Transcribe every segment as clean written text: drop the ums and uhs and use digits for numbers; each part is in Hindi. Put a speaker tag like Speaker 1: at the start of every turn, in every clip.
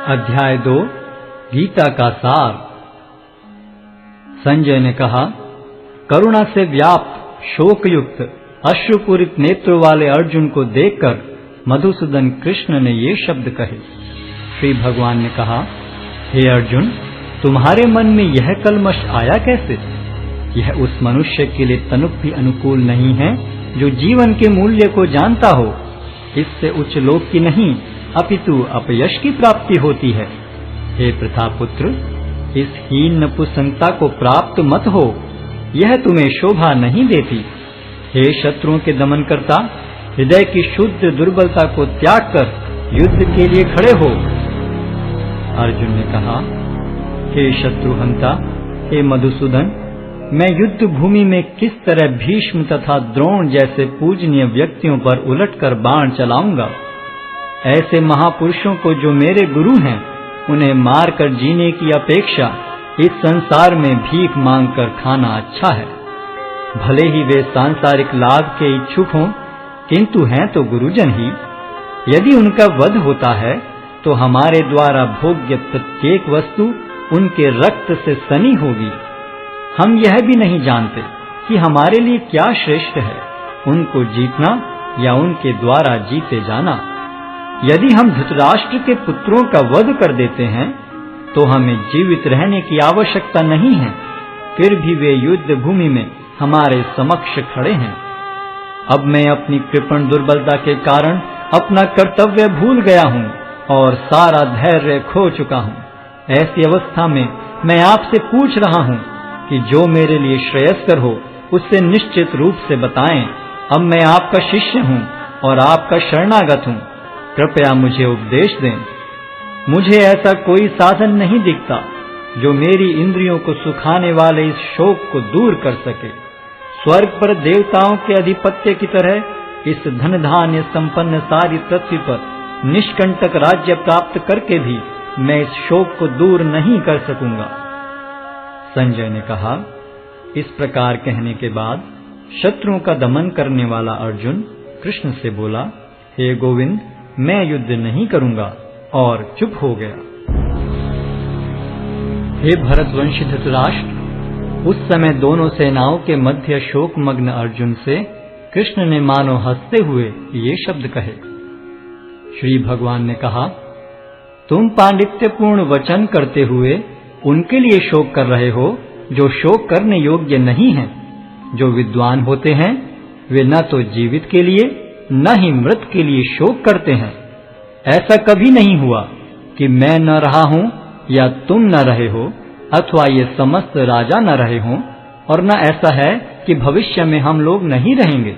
Speaker 1: अध्याय 2 गीता का सार। संजय ने कहा, करुणा से व्याप्त शोकयुक्त अश्रुपूरित नेत्रों वाले अर्जुन को देखकर मधुसूदन कृष्ण ने ये शब्द कहे। श्री भगवान ने कहा, हे अर्जुन, तुम्हारे मन में यह कलमश आया कैसे? यह उस मनुष्य के लिए तनुक भी अनुकूल नहीं है जो जीवन के मूल्य को जानता हो। इससे उच्च लोक की नहीं अपितु अपयश की प्राप्ति होती है। हे प्रतापुत्र, इस हीन नपुंसकता को प्राप्त मत हो, यह तुम्हें शोभा नहीं देती। हे शत्रुओं के दमन करता, हृदय की शुद्ध दुर्बलता को त्याग कर युद्ध के लिए खड़े हो। अर्जुन ने कहा, हे शत्रुहंता, हे मधुसूदन, मैं युद्ध भूमि में किस तरह भीष्म तथा द्रोण जैसे पूजनीय व्यक्तियों पर उलटकर बाण चलाऊंगा। ऐसे महापुरुषों को जो मेरे गुरु हैं, उन्हें मारकर जीने की अपेक्षा इस संसार में भीख मांगकर खाना अच्छा है। भले ही वे सांसारिक लाभ के इच्छुक हों, किंतु हैं तो गुरुजन ही। यदि उनका वध होता है तो हमारे द्वारा भोग्य प्रत्येक वस्तु उनके रक्त से सनी होगी। हम यह भी नहीं जानते कि हमारे लिए क्या श्रेष्ठ है, उनको जीतना या उनके द्वारा जीते जाना। यदि हम धृतराष्ट्र के पुत्रों का वध कर देते हैं तो हमें जीवित रहने की आवश्यकता नहीं है, फिर भी वे युद्ध भूमि में हमारे समक्ष खड़े हैं। अब मैं अपनी कृपण दुर्बलता के कारण अपना कर्तव्य भूल गया हूँ और सारा धैर्य खो चुका हूँ। ऐसी अवस्था में मैं आपसे पूछ रहा हूँ कि जो मेरे लिए श्रेयस्कर हो उससे निश्चित रूप से बताएं। अब मैं आपका शिष्य हूँ और आपका शरणागत हूँ, कृपया मुझे उपदेश दें। मुझे ऐसा कोई साधन नहीं दिखता जो मेरी इंद्रियों को सुखाने वाले इस शोक को दूर कर सके। स्वर्ग पर देवताओं के अधिपत्य की तरह इस धन धान्य संपन्न सारी पृथ्वी पर निष्कंटक राज्य प्राप्त करके भी मैं इस शोक को दूर नहीं कर सकूंगा। संजय ने कहा, इस प्रकार कहने के बाद शत्रुओं का दमन करने वाला अर्जुन कृष्ण से बोला, हे गोविंद, मैं युद्ध नहीं करूंगा, और चुप हो गया। हे भरतवंशी धृतराष्ट्र, उस समय दोनों सेनाओं के मध्य शोकमग्न अर्जुन से कृष्ण ने मानो हंसते हुए ये शब्द कहे। श्री भगवान ने कहा, तुम पांडित्यपूर्ण वचन करते हुए उनके लिए शोक कर रहे हो जो शोक करने योग्य नहीं हैं। जो विद्वान होते हैं वे न तो जीवित के लिए न ही मृत के लिए शोक करते हैं। ऐसा कभी नहीं हुआ कि मैं न रहा हूं या तुम न रहे हो, अथवा ये समस्त राजा न रहे हों, और न ऐसा है कि भविष्य में हम लोग नहीं रहेंगे।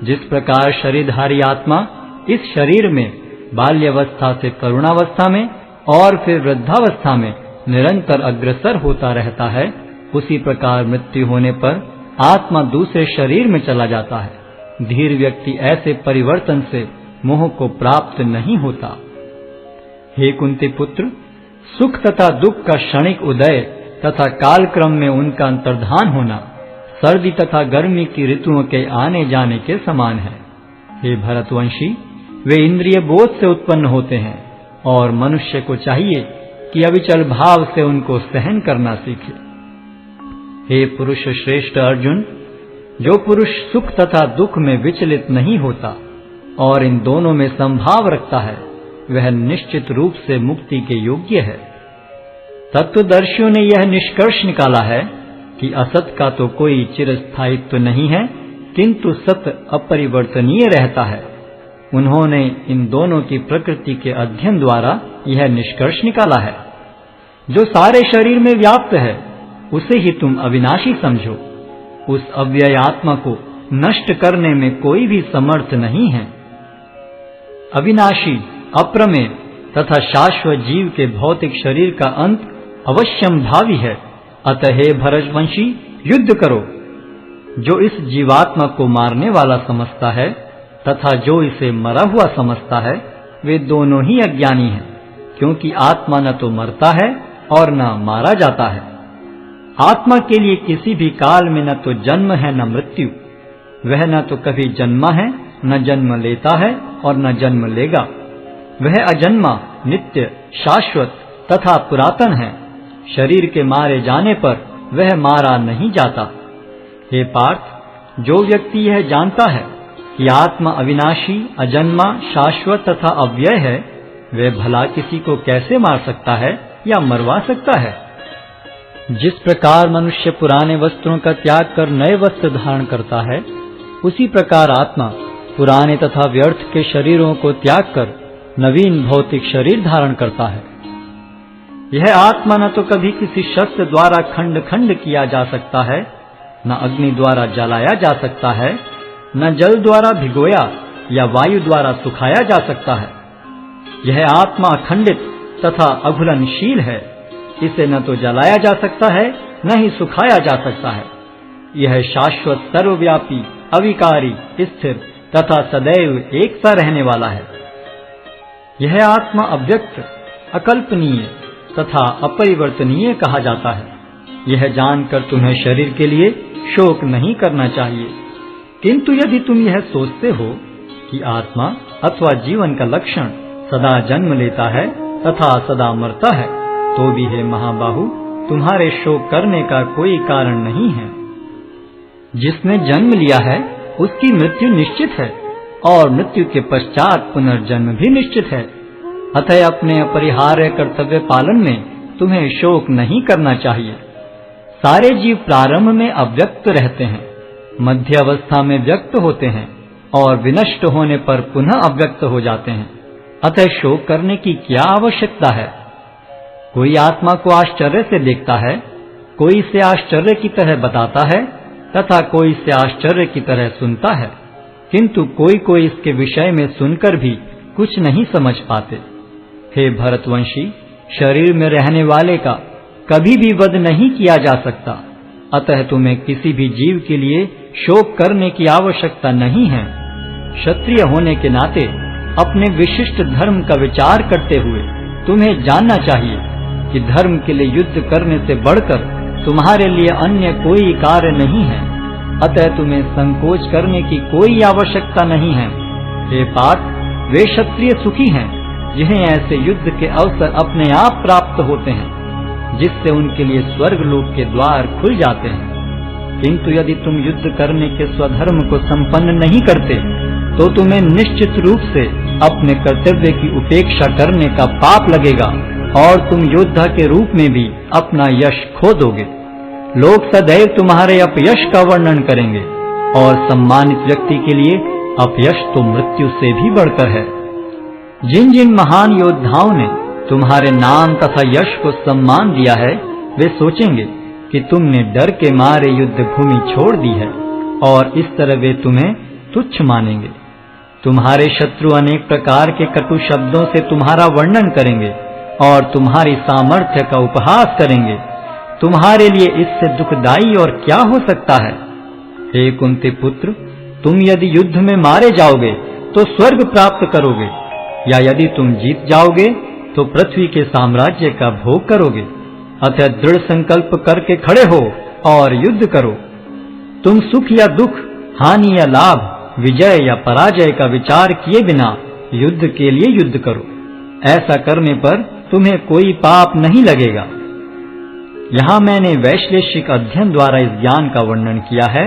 Speaker 1: जिस प्रकार शरीरधारी आत्मा इस शरीर में बाल्यावस्था से करुणावस्था में और फिर वृद्धावस्था में निरंतर अग्रसर होता रहता है, उसी प्रकार मृत्यु होने पर आत्मा दूसरे शरीर में चला जाता है। धीर व्यक्ति ऐसे परिवर्तन से मोह को प्राप्त नहीं होता। हे कुंती पुत्र, सुख तथा दुख का क्षणिक उदय तथा कालक्रम में उनका अंतर्धान होना सर्दी तथा गर्मी की ऋतुओं के आने जाने के समान है। हे भरतवंशी, वे इंद्रिय बोध से उत्पन्न होते हैं और मनुष्य को चाहिए कि अविचल भाव से उनको सहन करना सीखे। हे पुरुष श्रेष्ठ अर्जुन, जो पुरुष सुख तथा दुख में विचलित नहीं होता और इन दोनों में संभाव रखता है, वह निश्चित रूप से मुक्ति के योग्य है। तत्वदर्शियों ने यह निष्कर्ष निकाला है कि असत का तो कोई चिरस्थायित्व नहीं है, किंतु सत अपरिवर्तनीय रहता है। उन्होंने इन दोनों की प्रकृति के अध्ययन द्वारा यह निष्कर्ष निकाला है। जो सारे शरीर में व्याप्त है उसे ही तुम अविनाशी समझो। उस अव्यय आत्मा को नष्ट करने में कोई भी समर्थ नहीं है। अविनाशी, अप्रमेय तथा शाश्वत जीव के भौतिक शरीर का अंत अवश्यम भावी है। अतः हे भरतवंशी, युद्ध करो। जो इस जीवात्मा को मारने वाला समझता है तथा जो इसे मरा हुआ समझता है, वे दोनों ही अज्ञानी हैं, क्योंकि आत्मा न तो मरता है और न मारा जाता है। आत्मा के लिए किसी भी काल में न तो जन्म है न मृत्यु। वह न तो कभी जन्मा है, न जन्म लेता है और न जन्म लेगा। वह अजन्मा, नित्य शाश्वत तथा पुरातन है। शरीर के मारे जाने पर वह मारा नहीं जाता। हे पार्थ, जो व्यक्ति यह जानता है कि आत्मा अविनाशी, अजन्मा, शाश्वत तथा अव्यय है, वह भला किसी को कैसे मार सकता है या मरवा सकता है। जिस प्रकार मनुष्य पुराने वस्त्रों का त्याग कर नए वस्त्र धारण करता है, उसी प्रकार आत्मा पुराने तथा व्यर्थ के शरीरों को त्याग कर नवीन भौतिक शरीर धारण करता है। यह आत्मा न तो कभी किसी शस्त्र द्वारा खंड खंड किया जा सकता है, न अग्नि द्वारा जलाया जा सकता है, न जल द्वारा भिगोया या वायु द्वारा सुखाया जा सकता है। यह आत्मा अखंडित तथा अघुलनशील है। इसे न तो जलाया जा सकता है, न ही सुखाया जा सकता है। यह शाश्वत, सर्वव्यापी, अविकारी, स्थिर तथा सदैव एक सा रहने वाला है। यह आत्मा अव्यक्त, अकल्पनीय तथा अपरिवर्तनीय कहा जाता है। यह जानकर तुम्हें शरीर के लिए शोक नहीं करना चाहिए। किंतु यदि तुम यह सोचते हो कि आत्मा अथवा जीवन का लक्षण सदा जन्म लेता है तथा सदा मरता है, तो भी हे महाबाहु, तुम्हारे शोक करने का कोई कारण नहीं है। जिसने जन्म लिया है उसकी मृत्यु निश्चित है, और मृत्यु के पश्चात पुनर्जन्म भी निश्चित है। अतः अपने अपरिहार्य कर्तव्य पालन में तुम्हें शोक नहीं करना चाहिए। सारे जीव प्रारंभ में अव्यक्त रहते हैं, मध्य अवस्था में व्यक्त होते हैं और विनष्ट होने पर पुनः अव्यक्त हो जाते हैं। अतः शोक करने की क्या आवश्यकता है। कोई आत्मा को आश्चर्य से देखता है, कोई इसे आश्चर्य की तरह बताता है तथा कोई इसे आश्चर्य की तरह सुनता है, किंतु कोई कोई इसके विषय में सुनकर भी कुछ नहीं समझ पाते। हे भरतवंशी, शरीर में रहने वाले का कभी भी वध नहीं किया जा सकता। अतः तुम्हें किसी भी जीव के लिए शोक करने की आवश्यकता नहीं है। क्षत्रिय होने के नाते अपने विशिष्ट धर्म का विचार करते हुए तुम्हें जानना चाहिए कि धर्म के लिए युद्ध करने से बढ़कर तुम्हारे लिए अन्य कोई कार्य नहीं है। अतः तुम्हें संकोच करने की कोई आवश्यकता नहीं है। हे पार्थ, वे क्षत्रिय सुखी हैं जिन्हें ऐसे युद्ध के अवसर अपने आप प्राप्त होते हैं, जिससे उनके लिए स्वर्ग लोक के द्वार खुल जाते हैं। किंतु यदि तुम युद्ध करने के स्वधर्म को संपन्न नहीं करते, तो तुम्हें निश्चित रूप से अपने कर्तव्य की उपेक्षा करने का पाप लगेगा और तुम योद्धा के रूप में भी अपना यश खो दोगे। लोग सदैव तुम्हारे अपयश का वर्णन करेंगे, और सम्मानित व्यक्ति के लिए अपयश तो मृत्यु से भी बढ़कर है। जिन जिन महान योद्धाओं ने तुम्हारे नाम तथा यश को सम्मान दिया है, वे सोचेंगे कि तुमने डर के मारे युद्ध भूमि छोड़ दी है, और इस तरह वे तुम्हें तुच्छ मानेंगे। तुम्हारे शत्रु अनेक प्रकार के कटु शब्दों से तुम्हारा वर्णन करेंगे और तुम्हारी सामर्थ्य का उपहास करेंगे। तुम्हारे लिए इससे दुखदाई और क्या हो सकता है। हे कुंती पुत्र, तुम यदि युद्ध में मारे जाओगे तो स्वर्ग प्राप्त करोगे, या यदि तुम जीत जाओगे तो पृथ्वी के साम्राज्य का भोग करोगे। अतः दृढ़ संकल्प करके खड़े हो और युद्ध करो। तुम सुख या दुख, हानि या लाभ, विजय या पराजय का विचार किए बिना युद्ध के लिए युद्ध करो। ऐसा करने पर तुम्हें कोई पाप नहीं लगेगा। यहाँ मैंने वैश्लेषिक अध्ययन द्वारा इस ज्ञान का वर्णन किया है।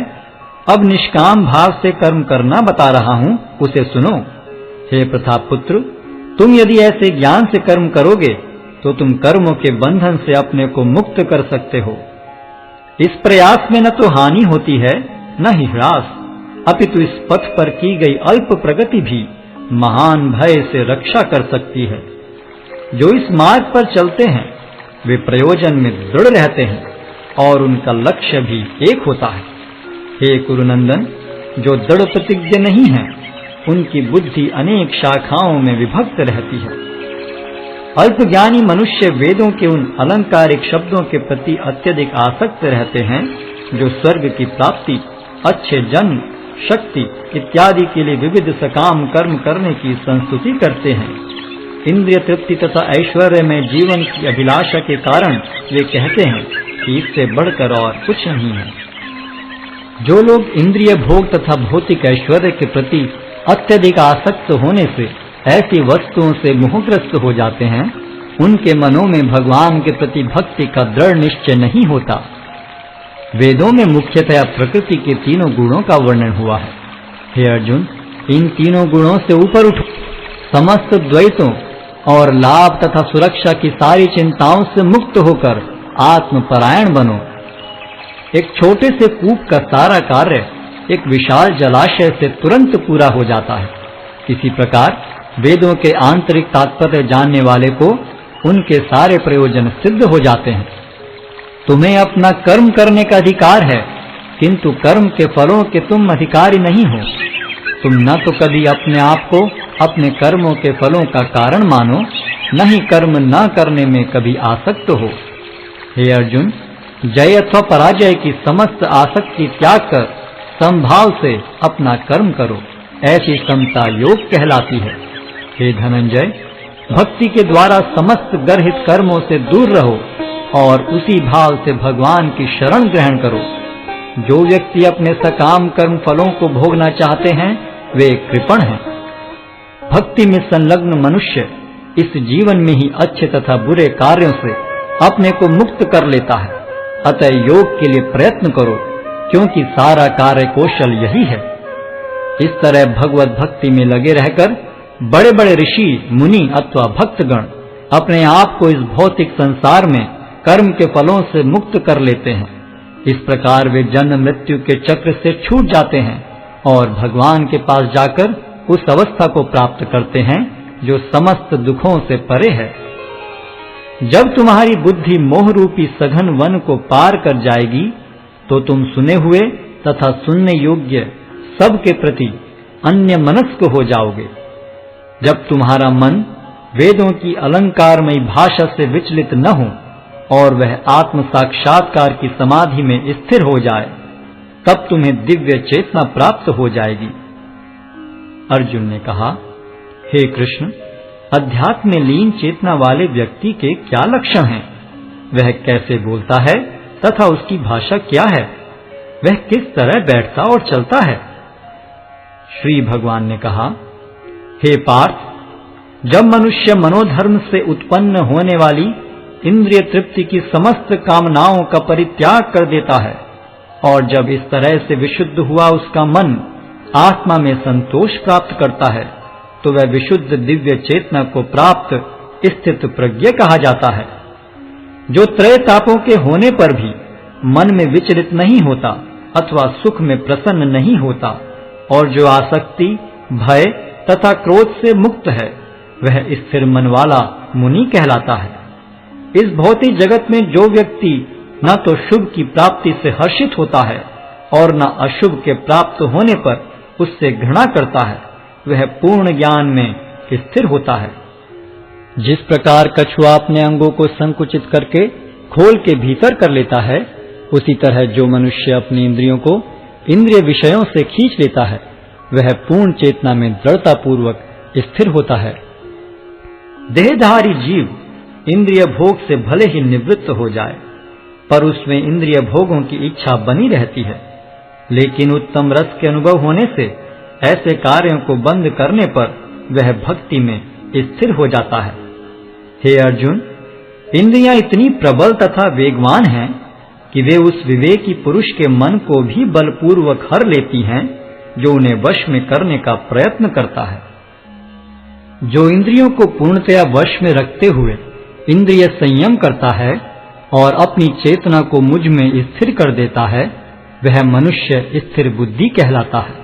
Speaker 1: अब निष्काम भाव से कर्म करना बता रहा हूँ, उसे सुनो। हे प्रताप पुत्र, तुम यदि ऐसे ज्ञान से कर्म करोगे तो तुम कर्मों के बंधन से अपने को मुक्त कर सकते हो। इस प्रयास में न तो हानि होती है न ही ह्रास, अपितु इस पथ पर की गई अल्प प्रगति भी महान भय से रक्षा कर सकती है। जो इस मार्ग पर चलते हैं वे प्रयोजन में दृढ़ रहते हैं और उनका लक्ष्य भी एक होता है। हे कुरुनंदन, जो दृढ़ प्रतिज्ञ नहीं है उनकी बुद्धि अनेक शाखाओं में विभक्त रहती है। अल्पज्ञानी मनुष्य वेदों के उन अलंकारिक शब्दों के प्रति अत्यधिक आसक्त रहते हैं जो स्वर्ग की प्राप्ति, अच्छे जन्म, शक्ति इत्यादि के लिए विविध सकाम कर्म करने की संस्तुति करते हैं। इंद्रिय तृप्ति तथा ऐश्वर्य में जीवन की अभिलाषा के कारण वे कहते हैं कि इससे बढ़कर और कुछ नहीं है। जो लोग इंद्रिय भोग तथा भौतिक ऐश्वर्य के प्रति अत्यधिक आसक्त होने से ऐसी वस्तुओं से मोहग्रस्त हो जाते हैं, उनके मनों में भगवान के प्रति भक्ति का दृढ़ निश्चय नहीं होता। वेदों में मुख्यतया प्रकृति के तीनों गुणों का वर्णन हुआ है। हे अर्जुन, इन तीनों गुणों से ऊपर उठो, समस्त द्वैतों और लाभ तथा सुरक्षा की सारी चिंताओं से मुक्त होकर आत्मपरायण बनो। एक छोटे से कूप का सारा कार्य एक विशाल जलाशय से तुरंत पूरा हो जाता है। इसी प्रकार वेदों के आंतरिक तात्पर्य जानने वाले को उनके सारे प्रयोजन सिद्ध हो जाते हैं। तुम्हें अपना कर्म करने का अधिकार है, किंतु कर्म के फलों के तुम अधिकारी नहीं हो। तुम न तो कभी अपने आप को अपने कर्मों के फलों का कारण मानो, न ही कर्म न करने में कभी आसक्त हो। हे अर्जुन, जय अथवा पराजय की समस्त आसक्ति त्याग कर समभाव से अपना कर्म करो। ऐसी समता योग कहलाती है। हे धनंजय, भक्ति के द्वारा समस्त गर्हित कर्मों से दूर रहो और उसी भाव से भगवान की शरण ग्रहण करो। जो व्यक्ति अपने सकाम कर्म फलों को भोगना चाहते हैं वे कृपण हैं। भक्ति में संलग्न मनुष्य इस जीवन में ही अच्छे तथा बुरे कार्यों से अपने को मुक्त कर लेता है। अतः योग के लिए प्रयत्न करो, क्योंकि सारा कार्य कौशल यही है। इस तरह भगवत भक्ति में लगे रहकर बड़े बड़े ऋषि, मुनि अथवा भक्तगण अपने आप को इस भौतिक संसार में कर्म के फलों से मुक्त कर लेते हैं। इस प्रकार वे जन्म मृत्यु के चक्र से छूट जाते हैं और भगवान के पास जाकर उस अवस्था को प्राप्त करते हैं जो समस्त दुखों से परे है। जब तुम्हारी बुद्धि मोह रूपी सघन वन को पार कर जाएगी तो तुम सुने हुए तथा सुनने योग्य सब के प्रति अन्य मनस्क हो जाओगे। जब तुम्हारा मन वेदों की अलंकारमयी भाषा से विचलित न हो और वह आत्म साक्षात्कार की समाधि में स्थिर हो जाए, तब तुम्हें दिव्य चेतना प्राप्त हो जाएगी। अर्जुन ने कहा, हे कृष्ण, अध्यात्म में लीन चेतना वाले व्यक्ति के क्या लक्षण हैं? वह कैसे बोलता है तथा उसकी भाषा क्या है? वह किस तरह बैठता और चलता है? श्री भगवान ने कहा, हे पार्थ, जब मनुष्य मनोधर्म से उत्पन्न होने वाली इंद्रिय तृप्ति की समस्त कामनाओं का परित्याग कर देता है और जब इस तरह से विशुद्ध हुआ उसका मन आत्मा में संतोष प्राप्त करता है, तो वह विशुद्ध दिव्य चेतना को प्राप्त स्थित प्रज्ञ कहा जाता है। जो त्रय तापों के होने पर भी मन में विचलित नहीं होता अथवा सुख में प्रसन्न नहीं होता और जो आसक्ति, भय तथा क्रोध से मुक्त है, वह स्थिर मन वाला मुनि कहलाता है। इस भौतिक जगत में जो व्यक्ति न तो शुभ की प्राप्ति से हर्षित होता है और न अशुभ के प्राप्त होने पर उससे घृणा करता है, वह पूर्ण ज्ञान में स्थिर होता है। जिस प्रकार कछुआ अपने अंगों को संकुचित करके खोल के भीतर कर लेता है, उसी तरह जो मनुष्य अपनी इंद्रियों को इंद्रिय विषयों से खींच लेता है, वह पूर्ण चेतना में दृढ़ता पूर्वक स्थिर होता है। देहधारी जीव इंद्रिय भोग से भले ही निवृत्त हो जाए, पर उसमें इंद्रिय भोगों की इच्छा बनी रहती है। लेकिन उत्तम रस के अनुभव होने से ऐसे कार्यों को बंद करने पर वह भक्ति में स्थिर हो जाता है। हे अर्जुन, इंद्रियां इतनी प्रबल तथा वेगवान हैं कि वे उस विवेकी पुरुष के मन को भी बलपूर्वक हर लेती हैं जो उन्हें वश में करने का प्रयत्न करता है। जो इंद्रियों को पूर्णतया वश में रखते हुए इंद्रिय संयम करता है और अपनी चेतना को मुझ में स्थिर कर देता है, वह मनुष्य स्थिर बुद्धि कहलाता है।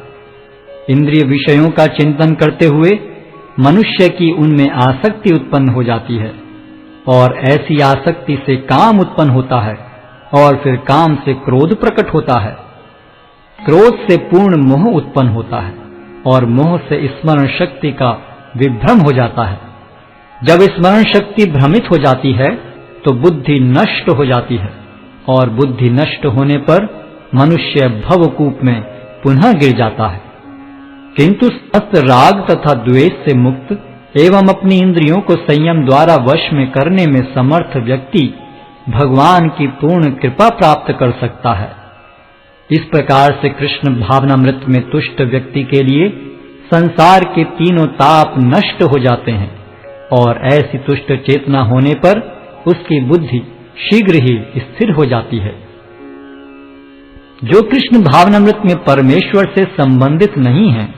Speaker 1: इंद्रिय विषयों का चिंतन करते हुए मनुष्य की उनमें आसक्ति उत्पन्न हो जाती है और ऐसी आसक्ति से काम उत्पन्न होता है और फिर काम से क्रोध प्रकट होता है। क्रोध से पूर्ण मोह उत्पन्न होता है और मोह से स्मरण शक्ति का विभ्रम हो जाता है। जब स्मरण शक्ति भ्रमित हो जाती है तो बुद्धि नष्ट हो जाती है और बुद्धि नष्ट होने पर मनुष्य भवकूप में पुनः गिर जाता है। किंतु समस्त राग तथा द्वेष से मुक्त एवं अपनी इंद्रियों को संयम द्वारा वश में करने में समर्थ व्यक्ति भगवान की पूर्ण कृपा प्राप्त कर सकता है। इस प्रकार से कृष्ण भावनामृत में तुष्ट व्यक्ति के लिए संसार के तीनों ताप नष्ट हो जाते हैं। और ऐसी तुष्ट चेतना होने पर उसकी बुद्धि शीघ्र ही स्थिर हो जाती है। जो कृष्ण भावनामृत में परमेश्वर से संबंधित नहीं है,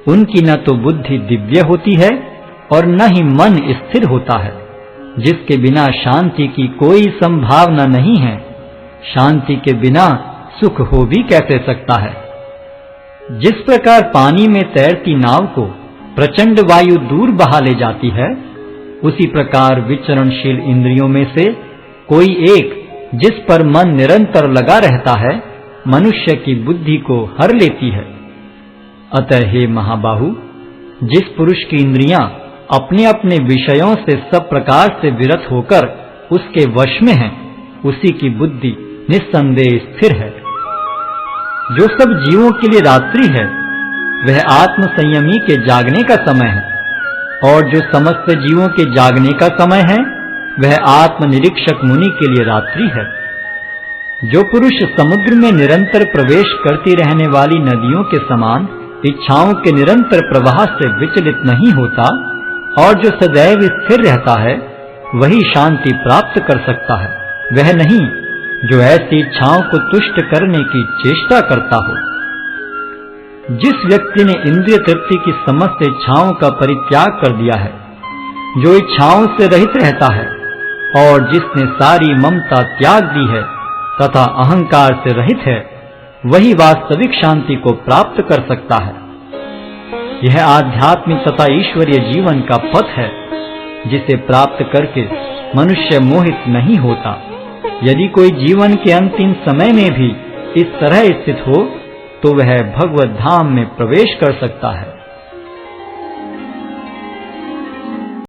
Speaker 1: उनकी न तो बुद्धि दिव्य होती है और न ही मन स्थिर होता है। जिसके बिना शांति की कोई संभावना नहीं है, शांति के बिना सुख हो भी कैसे सकता है। जिस प्रकार पानी में तैरती नाव को प्रचंड वायु दूर बहा ले जाती है, उसी प्रकार विचरणशील इंद्रियों में से कोई एक जिस पर मन निरंतर लगा रहता है, मनुष्य की बुद्धि को हर लेती है। अतः हे महाबाहु, जिस पुरुष की इंद्रियां अपने अपने विषयों से सब प्रकार से विरत होकर उसके वश में हैं, उसी की बुद्धि निस्संदेह स्थिर है। जो सब जीवों के लिए रात्रि है, वह आत्म संयमी के जागने का समय है, और जो समस्त जीवों के जागने का समय है, वह आत्म निरीक्षक मुनि के लिए रात्रि है। जो पुरुष समुद्र में निरंतर प्रवेश करती रहने वाली नदियों के समान इच्छाओं के निरंतर प्रवाह से विचलित नहीं होता और जो सदैव स्थिर रहता है, वही शांति प्राप्त कर सकता है, वह नहीं जो ऐसी इच्छाओं को तुष्ट करने की चेष्टा करता हो। जिस व्यक्ति ने इंद्रिय तृप्ति की समस्त इच्छाओं का परित्याग कर दिया है, जो इच्छाओं से रहित रहता है और जिसने सारी ममता त्याग दी है तथा अहंकार से रहित है, वही वास्तविक शांति को प्राप्त कर सकता है। यह आध्यात्मिक तथा ईश्वरीय जीवन का पथ है, जिसे प्राप्त करके मनुष्य मोहित नहीं होता। यदि कोई जीवन के अंतिम समय में भी इस तरह स्थित हो, तो वह भगवत धाम में प्रवेश कर सकता है।